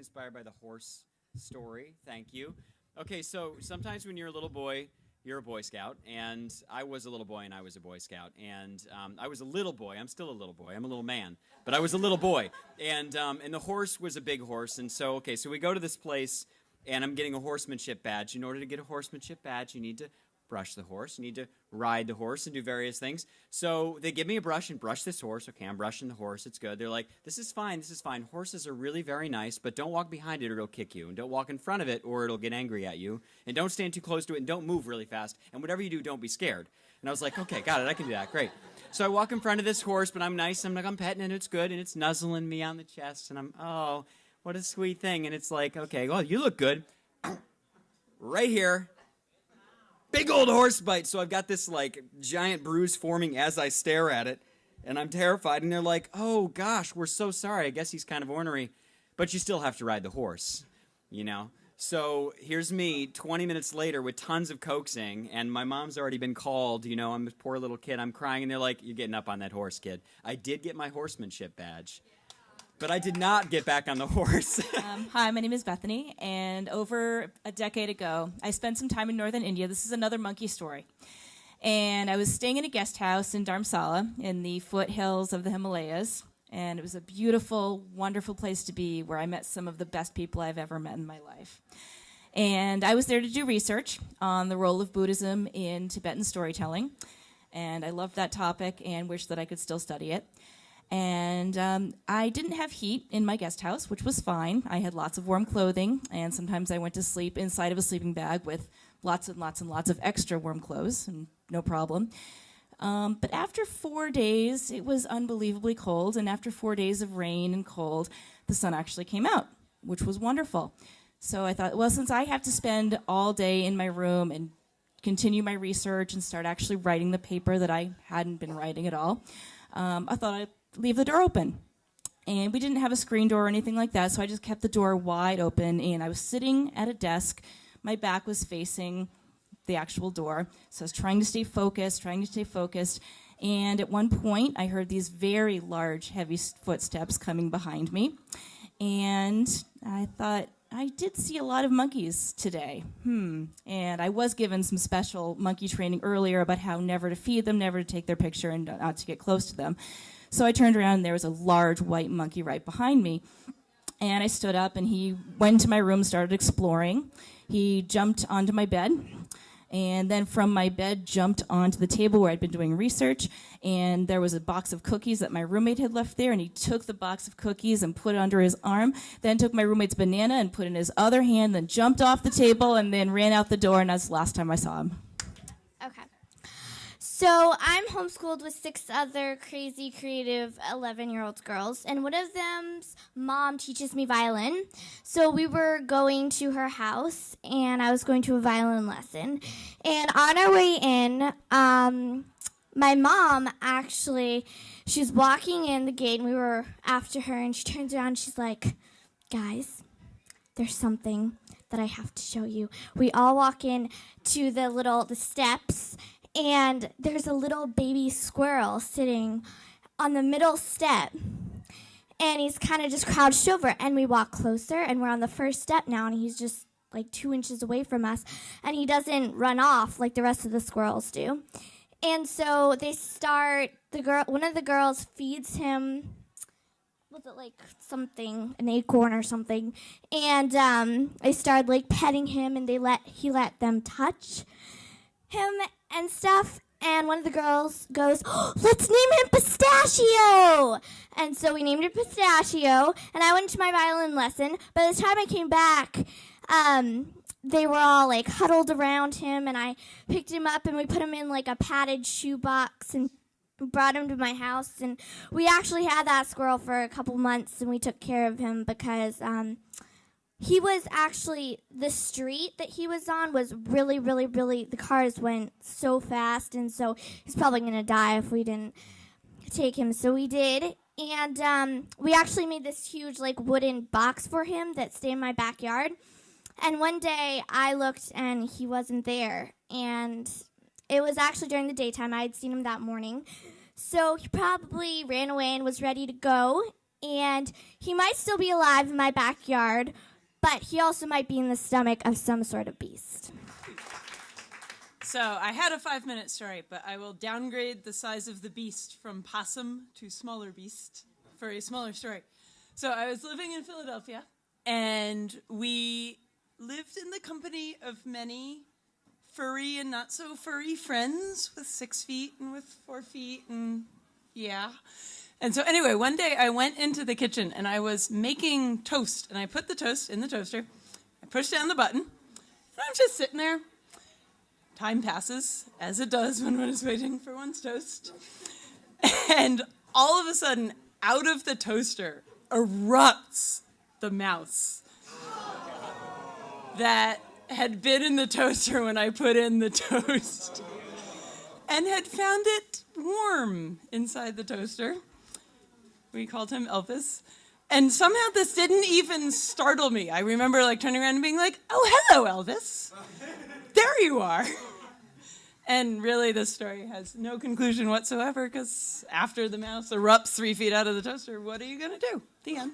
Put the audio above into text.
inspired by the horse story. Thank you. Okay, so sometimes when you're a little boy, you're a Boy Scout, and I was a little boy, and I was a Boy Scout, and I was a little boy. I'm still a little boy. I'm a little man, but I was a little boy, and the horse was a big horse, and so we go to this place, and I'm getting a horsemanship badge. In order to get a horsemanship badge, you need to brush the horse. You need to ride the horse and do various things. So they give me a brush and brush this horse. Okay, I'm brushing the horse. It's good. They're like, this is fine. This is fine. Horses are really very nice, but don't walk behind it or it'll kick you. And don't walk in front of it or it'll get angry at you. And don't stand too close to it and don't move really fast. And whatever you do, don't be scared. And I was like, okay, got it. I can do that. Great. So I walk in front of this horse, but I'm nice. I'm like, I'm petting it. It's good. And it's nuzzling me on the chest. And I'm, oh, what a sweet thing. And it's like, okay, well, you look good. Right here. Big old horse bite. So I've got this like giant bruise forming as I stare at it, and I'm terrified. And they're like, "Oh gosh, we're so sorry. I guess he's kind of ornery, but you still have to ride the horse, you know." So here's me 20 minutes later with tons of coaxing, and my mom's already been called. You know, I'm a poor little kid. I'm crying, and they're like, "You're getting up on that horse, kid." I did get my horsemanship badge. But I did not get back on the horse. Hi, my name is Bethany, and over a decade ago, I spent some time in northern India. This is another monkey story. And I was staying in a guest house in Dharamsala in the foothills of the Himalayas, and it was a beautiful, wonderful place to be where I met some of the best people I've ever met in my life. And I was there to do research on the role of Buddhism in Tibetan storytelling, and I loved that topic and wished that I could still study it. And I didn't have heat in my guest house, which was fine. I had lots of warm clothing, and sometimes I went to sleep inside of a sleeping bag with lots and lots and lots of extra warm clothes, and no problem. But after 4 days, it was unbelievably cold, and after 4 days of rain and cold, the sun actually came out, which was wonderful. So I thought, well, since I have to spend all day in my room and continue my research and start actually writing the paper that I hadn't been writing at all, I thought I'd leave the door open. And we didn't have a screen door or anything like that, so I just kept the door wide open, and I was sitting at a desk. My back was facing the actual door, so I was trying to stay focused, and at one point, I heard these very large, heavy footsteps coming behind me, and I thought, I did see a lot of monkeys today. And I was given some special monkey training earlier about how never to feed them, never to take their picture, and not to get close to them. So I turned around, and there was a large white monkey right behind me. And I stood up, and he went into my room, started exploring. He jumped onto my bed, and then from my bed jumped onto the table where I'd been doing research, and there was a box of cookies that my roommate had left there, and he took the box of cookies and put it under his arm, then took my roommate's banana and put it in his other hand, then jumped off the table, and then ran out the door, and that's the last time I saw him. Okay. So I'm homeschooled with 6 other crazy, creative 11-year-old girls, and one of them's mom teaches me violin. So we were going to her house, and I was going to a violin lesson. And on our way in, my mom actually, she was walking in the gate, and we were after her, and she turns around, and she's like, "Guys, there's something that I have to show you." We all walk in to the steps, and there's a little baby squirrel sitting on the middle step, and he's kind of just crouched over, and we walk closer, and we're on the first step now, and he's just like 2 inches away from us, and he doesn't run off like the rest of the squirrels do. And so they start, one of the girls feeds him, was it like something, an acorn or something, and they started like petting him, and he let them touch him and stuff, and one of the girls goes, "Oh, let's name him Pistachio!" And so we named him Pistachio, and I went to my violin lesson. By the time I came back, they were all like huddled around him, and I picked him up, and we put him in like a padded shoebox and brought him to my house. And we actually had that squirrel for a couple months, and we took care of him because he was actually, the street that he was on was really, really, really, the cars went so fast, and so he's probably going to die if we didn't take him. So we did, and we actually made this huge like wooden box for him that stayed in my backyard. And one day I looked, and he wasn't there, and it was actually during the daytime. I had seen him that morning. So he probably ran away and was ready to go. and he might still be alive in my backyard, but he also might be in the stomach of some sort of beast. So I had a 5-minute story, but I will downgrade the size of the beast from possum to smaller beast for a smaller story. So I was living in Philadelphia, and we lived in the company of many furry and not so furry friends with 6 feet and with 4 feet and yeah. And so anyway, one day I went into the kitchen and I was making toast, and I put the toast in the toaster. I pushed down the button, and I'm just sitting there. Time passes, as it does when one is waiting for one's toast. And all of a sudden, out of the toaster erupts the mouse that had been in the toaster when I put in the toast and had found it warm inside the toaster. We called him Elvis. And somehow this didn't even startle me. I remember turning around and being like, "Oh, hello, Elvis. There you are." And really, this story has no conclusion whatsoever, because after the mouse erupts 3 feet out of the toaster, what are you going to do? The end.